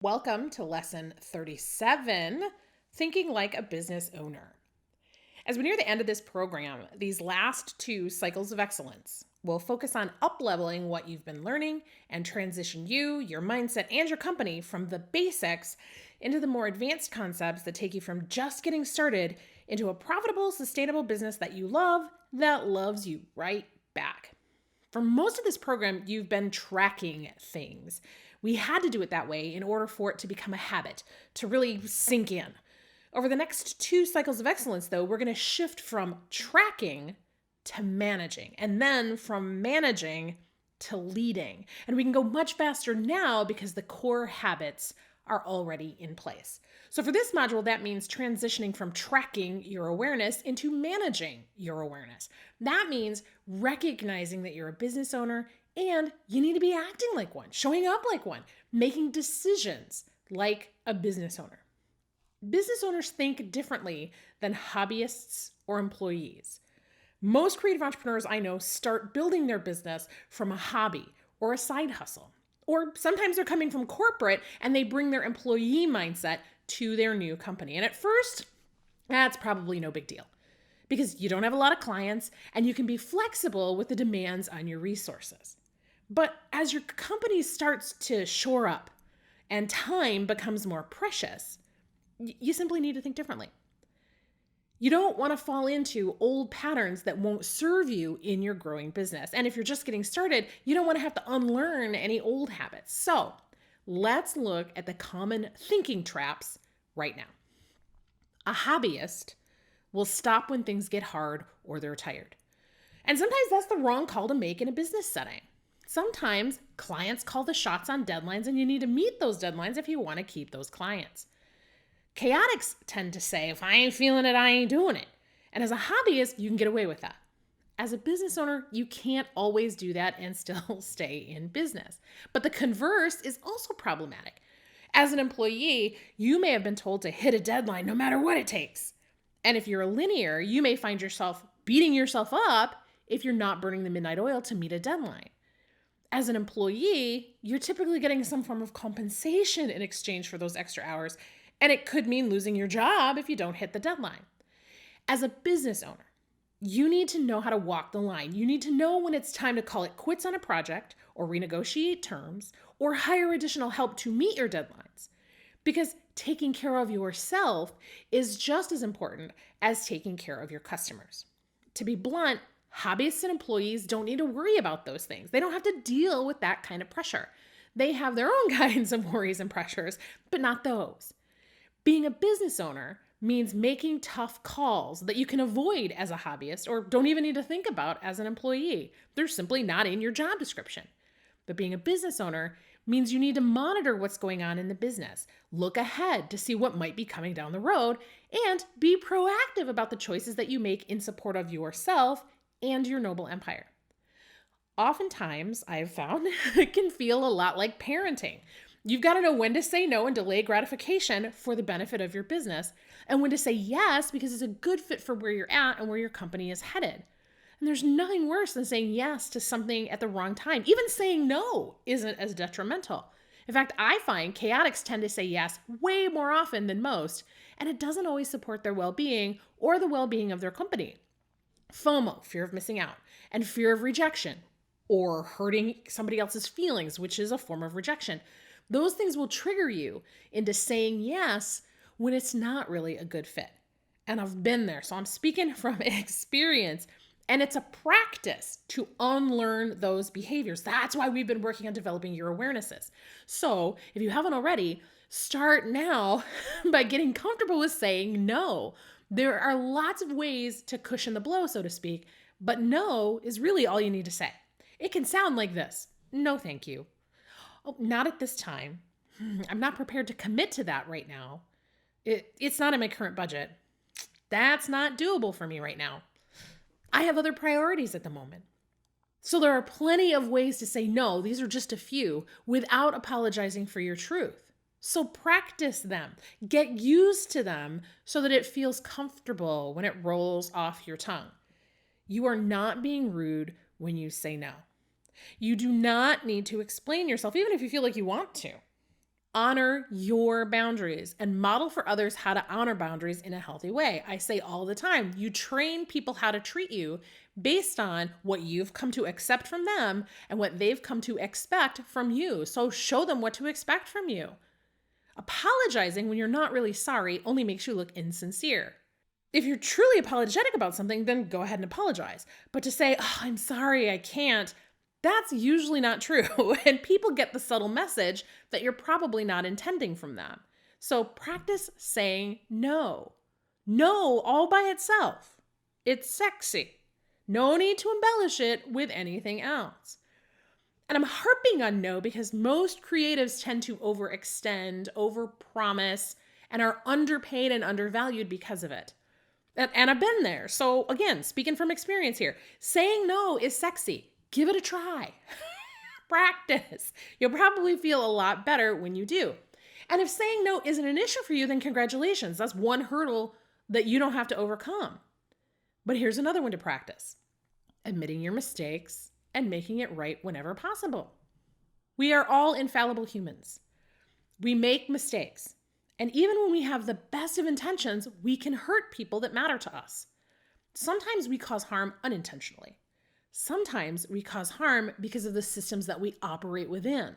Welcome to lesson 37, Thinking Like a Business Owner. As we near the end of this program, these last two cycles of excellence will focus on up-leveling what you've been learning and transition you, your mindset, and your company from the basics into the more advanced concepts that take you from just getting started into a profitable, sustainable business that you love, that loves you right back. For most of this program, you've been tracking things. We had to do it that way in order for it to become a habit, to really sink in. Over the next two cycles of excellence, though, we're going to shift from tracking to managing, and then from managing to leading. And we can go much faster now because the core habits are already in place. So for this module, that means transitioning from tracking your awareness into managing your awareness. That means recognizing that you're a business owner and you need to be acting like one, showing up like one, making decisions like a business owner. Business owners think differently than hobbyists or employees. Most creative entrepreneurs I know start building their business from a hobby or a side hustle. Or sometimes they're coming from corporate and they bring their employee mindset to their new company. And at first, that's probably no big deal because you don't have a lot of clients and you can be flexible with the demands on your resources. But as your company starts to shore up and time becomes more precious, you simply need to think differently. You don't want to fall into old patterns that won't serve you in your growing business. And if you're just getting started, you don't want to have to unlearn any old habits. So let's look at the common thinking traps right now. A hobbyist will stop when things get hard or they're tired. And sometimes that's the wrong call to make in a business setting. Sometimes clients call the shots on deadlines and you need to meet those deadlines if you want to keep those clients. Chaotics tend to say, if I ain't feeling it, I ain't doing it. And as a hobbyist, you can get away with that. As a business owner, you can't always do that and still stay in business. But the converse is also problematic. As an employee, you may have been told to hit a deadline no matter what it takes. And if you're a linear, you may find yourself beating yourself up if you're not burning the midnight oil to meet a deadline. As an employee, you're typically getting some form of compensation in exchange for those extra hours. And it could mean losing your job if you don't hit the deadline. As a business owner, you need to know how to walk the line. You need to know when it's time to call it quits on a project or renegotiate terms or hire additional help to meet your deadlines. Because taking care of yourself is just as important as taking care of your customers. To be blunt, hobbyists and employees don't need to worry about those things. They don't have to deal with that kind of pressure. They have their own kinds of worries and pressures, but not those. Being a business owner means making tough calls that you can avoid as a hobbyist or don't even need to think about as an employee. They're simply not in your job description. But being a business owner means you need to monitor what's going on in the business, look ahead to see what might be coming down the road, and be proactive about the choices that you make in support of yourself and your noble empire. Oftentimes, I've found it can feel a lot like parenting. You've got to know when to say no and delay gratification for the benefit of your business, and when to say yes because it's a good fit for where you're at and where your company is headed. And there's nothing worse than saying yes to something at the wrong time. Even saying no isn't as detrimental. In fact, I find chaotics tend to say yes way more often than most, and it doesn't always support their well-being or the well-being of their company. FOMO, fear of missing out, and fear of rejection, or hurting somebody else's feelings, which is a form of rejection. Those things will trigger you into saying yes when it's not really a good fit. And I've been there, so I'm speaking from experience. And it's a practice to unlearn those behaviors. That's why we've been working on developing your awarenesses. So if you haven't already, start now by getting comfortable with saying no. There are lots of ways to cushion the blow, so to speak, but no is really all you need to say. It can sound like this: no, thank you. Oh, not at this time. I'm not prepared to commit to that right now. It's not in my current budget. That's not doable for me right now. I have other priorities at the moment. So there are plenty of ways to say no. These are just a few without apologizing for your truth. So practice them. Get used to them so that it feels comfortable when it rolls off your tongue. You are not being rude when you say no. You do not need to explain yourself, even if you feel like you want to. Honor your boundaries and model for others how to honor boundaries in a healthy way. I say all the time, you train people how to treat you based on what you've come to accept from them and what they've come to expect from you. So show them what to expect from you. Apologizing when you're not really sorry only makes you look insincere. If you're truly apologetic about something, then go ahead and apologize. But to say, oh, I'm sorry, I can't, that's usually not true. And people get the subtle message that you're probably not intending from them. So practice saying no. No all by itself. It's sexy. No need to embellish it with anything else. And I'm harping on no because most creatives tend to overextend, overpromise, and are underpaid and undervalued because of it. And I've been there. So again, speaking from experience here, saying no is sexy. Give it a try. Practice. You'll probably feel a lot better when you do. And if saying no isn't an issue for you, then congratulations. That's one hurdle that you don't have to overcome. But here's another one to practice. Admitting your mistakes and making it right whenever possible. We are all infallible humans. We make mistakes. And even when we have the best of intentions, we can hurt people that matter to us. Sometimes we cause harm unintentionally. Sometimes we cause harm because of the systems that we operate within.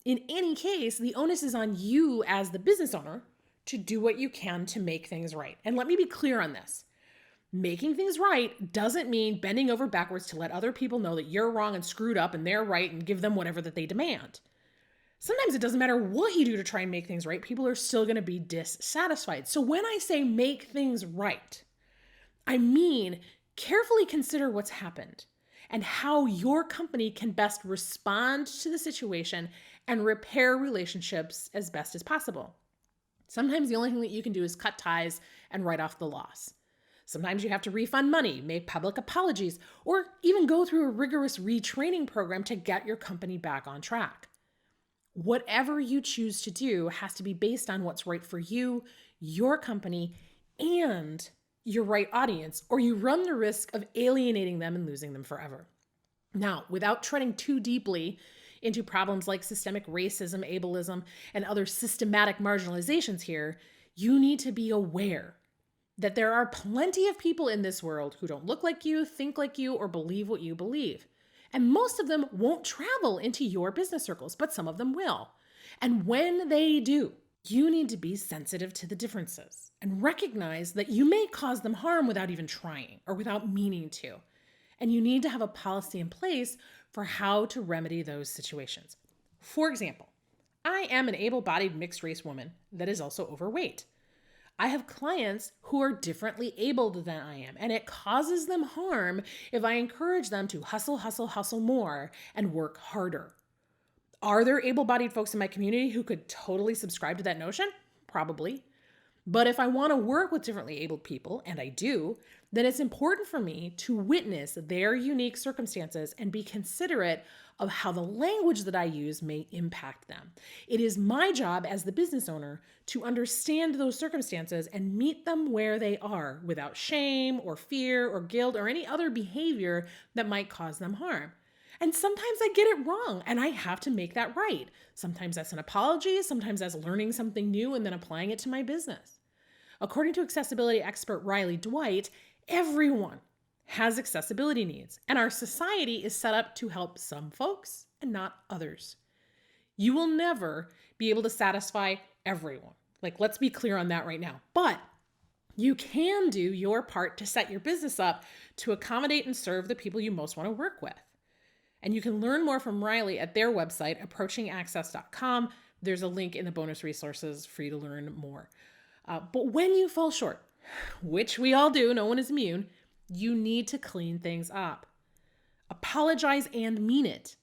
In any case, the onus is on you as the business owner to do what you can to make things right. And let me be clear on this. Making things right doesn't mean bending over backwards to let other people know that you're wrong and screwed up and they're right and give them whatever that they demand. Sometimes it doesn't matter what you do to try and make things right, people are still going to be dissatisfied. So when I say make things right, I mean carefully consider what's happened and how your company can best respond to the situation and repair relationships as best as possible. Sometimes the only thing that you can do is cut ties and write off the loss. Sometimes you have to refund money, make public apologies, or even go through a rigorous retraining program to get your company back on track. Whatever you choose to do has to be based on what's right for you, your company, and your right audience, or you run the risk of alienating them and losing them forever. Now, without treading too deeply into problems like systemic racism, ableism, and other systematic marginalizations here, you need to be aware that there are plenty of people in this world who don't look like you, think like you, or believe what you believe. And most of them won't travel into your business circles, but some of them will. And when they do, you need to be sensitive to the differences and recognize that you may cause them harm without even trying or without meaning to. And you need to have a policy in place for how to remedy those situations. For example, I am an able-bodied mixed race woman that is also overweight. I have clients who are differently abled than I am, and it causes them harm if I encourage them to hustle more and work harder. Are there able-bodied folks in my community who could totally subscribe to that notion? Probably. But if I want to work with differently abled people, and I do, then it's important for me to witness their unique circumstances and be considerate of how the language that I use may impact them. It is my job as the business owner to understand those circumstances and meet them where they are without shame or fear or guilt or any other behavior that might cause them harm. And sometimes I get it wrong and I have to make that right. Sometimes that's an apology, sometimes that's learning something new and then applying it to my business. According to accessibility expert Riley Dwight, everyone has accessibility needs, and our society is set up to help some folks and not others. You will never be able to satisfy everyone. Let's be clear on that right now. But you can do your part to set your business up to accommodate and serve the people you most want to work with. And you can learn more from Riley at their website, approachingaccess.com. There's a link in the bonus resources for you to learn more. But when you fall short, which we all do, no one is immune, you need to clean things up. Apologize and mean it.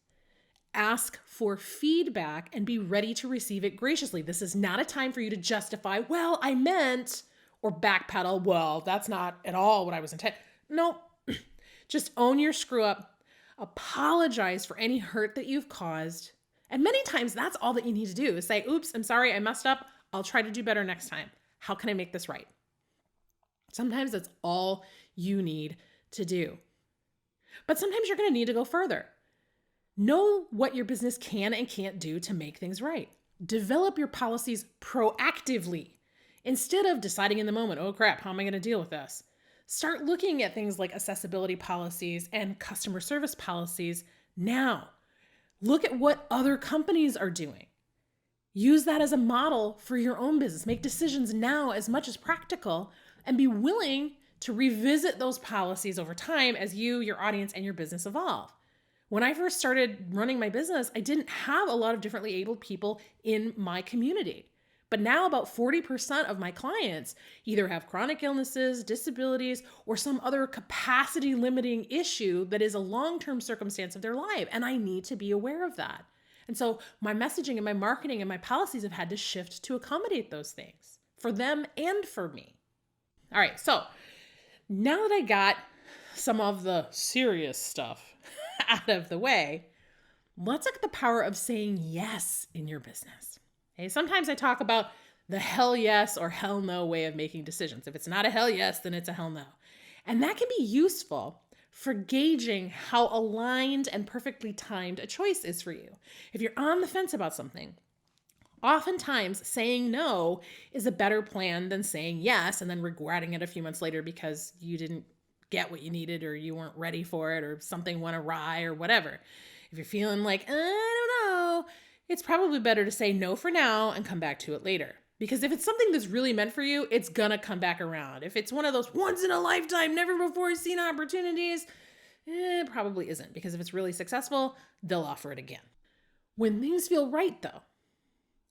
Ask for feedback and be ready to receive it graciously. This is not a time for you to justify, well, I meant, or backpedal, well, that's not at all what I was intending. No, just own your screw up. Apologize for any hurt that you've caused. And many times that's all that you need to do is say, oops, I'm sorry, I messed up. I'll try to do better next time. How can I make this right? Sometimes that's all you need to do. But sometimes you're going to need to go further. Know what your business can and can't do to make things right. Develop your policies proactively instead of deciding in the moment, oh crap, how am I going to deal with this? Start looking at things like accessibility policies and customer service policies now. Look at what other companies are doing. Use that as a model for your own business. Make decisions now as much as practical and be willing to revisit those policies over time as you, your audience, and your business evolve. When I first started running my business, I didn't have a lot of differently abled people in my community. But now about 40% of my clients either have chronic illnesses, disabilities, or some other capacity limiting issue that is a long-term circumstance of their life. And I need to be aware of that. And so my messaging and my marketing and my policies have had to shift to accommodate those things for them and for me. All right, so now that I got some of the serious stuff out of the way, let's look at the power of saying yes in your business. Okay, sometimes I talk about the hell yes or hell no way of making decisions. If it's not a hell yes, then it's a hell no. And that can be useful for gauging how aligned and perfectly timed a choice is for you. If you're on the fence about something, oftentimes saying no is a better plan than saying yes and then regretting it a few months later because you didn't get what you needed or you weren't ready for it or something went awry or whatever. If you're feeling like, I don't know, it's probably better to say no for now and come back to it later. Because if it's something that's really meant for you, it's gonna come back around. If it's one of those once in a lifetime, never before seen opportunities, it probably isn't. Because if it's really successful, they'll offer it again. When things feel right though,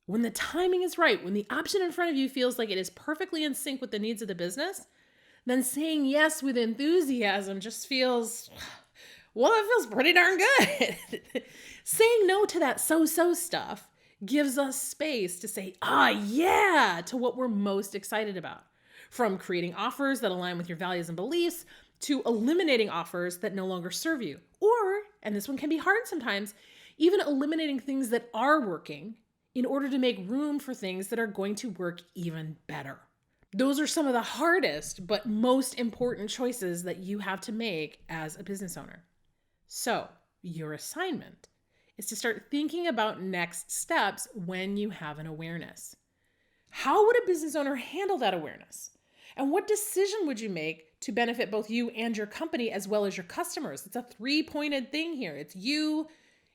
when the timing is right, when the option in front of you feels like it is perfectly in sync with the needs of the business, then saying yes with enthusiasm just feels, well, it feels pretty darn good. Saying no to that so-so stuff gives us space to say, yeah, to what we're most excited about. From creating offers that align with your values and beliefs to eliminating offers that no longer serve you. Or, and this one can be hard sometimes, even eliminating things that are working in order to make room for things that are going to work even better. Those are some of the hardest but most important choices that you have to make as a business owner. So, your assignment is to start thinking about next steps when you have an awareness. How would a business owner handle that awareness? And what decision would you make to benefit both you and your company as well as your customers? It's a three-pointed thing here. It's you,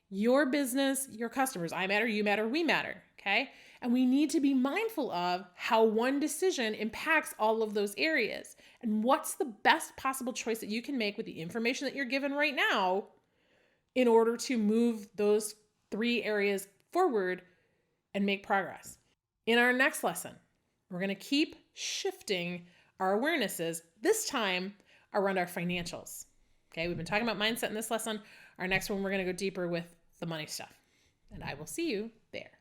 your business, your customers. I matter, you matter, we matter, okay? And we need to be mindful of how one decision impacts all of those areas. And what's the best possible choice that you can make with the information that you're given right now in order to move those three areas forward and make progress. In our next lesson, we're going to keep shifting our awarenesses, this time around our financials. Okay, we've been talking about mindset in this lesson. Our next one, we're going to go deeper with the money stuff. And I will see you there.